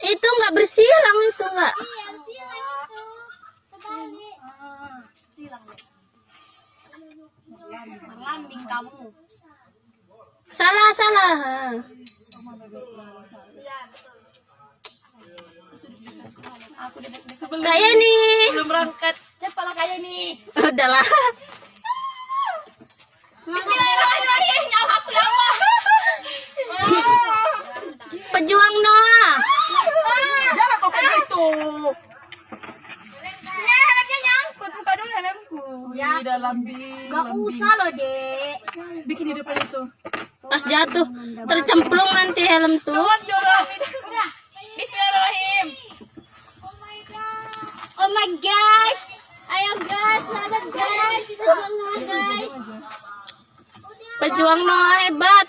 Itu nggak bersirang itu nggak. Iya, silang itu. Terbalik. Silang deh. Lambing kamu. Salah. Iya, betul. Aku udah Kayak nih. belum berangkat. Cepat kayak nih. Udahlah. Bismillahirrahmanirrahim. Nyawa aku ya Allah. Pejuang Noah. Jangan kok kayak gitu. Ini helmnya nyangkut, buka dulu helmku. Ya. Di dalam Gak usah loh, Dek. bikin di depan itu. Pas jatuh tercemplung nanti helm tuh. Udah. Bismillahirrahmanirrahim. Oh my guys. Ayo guys, semangat guys. Kita semangat guys. Pejuang Noah hebat.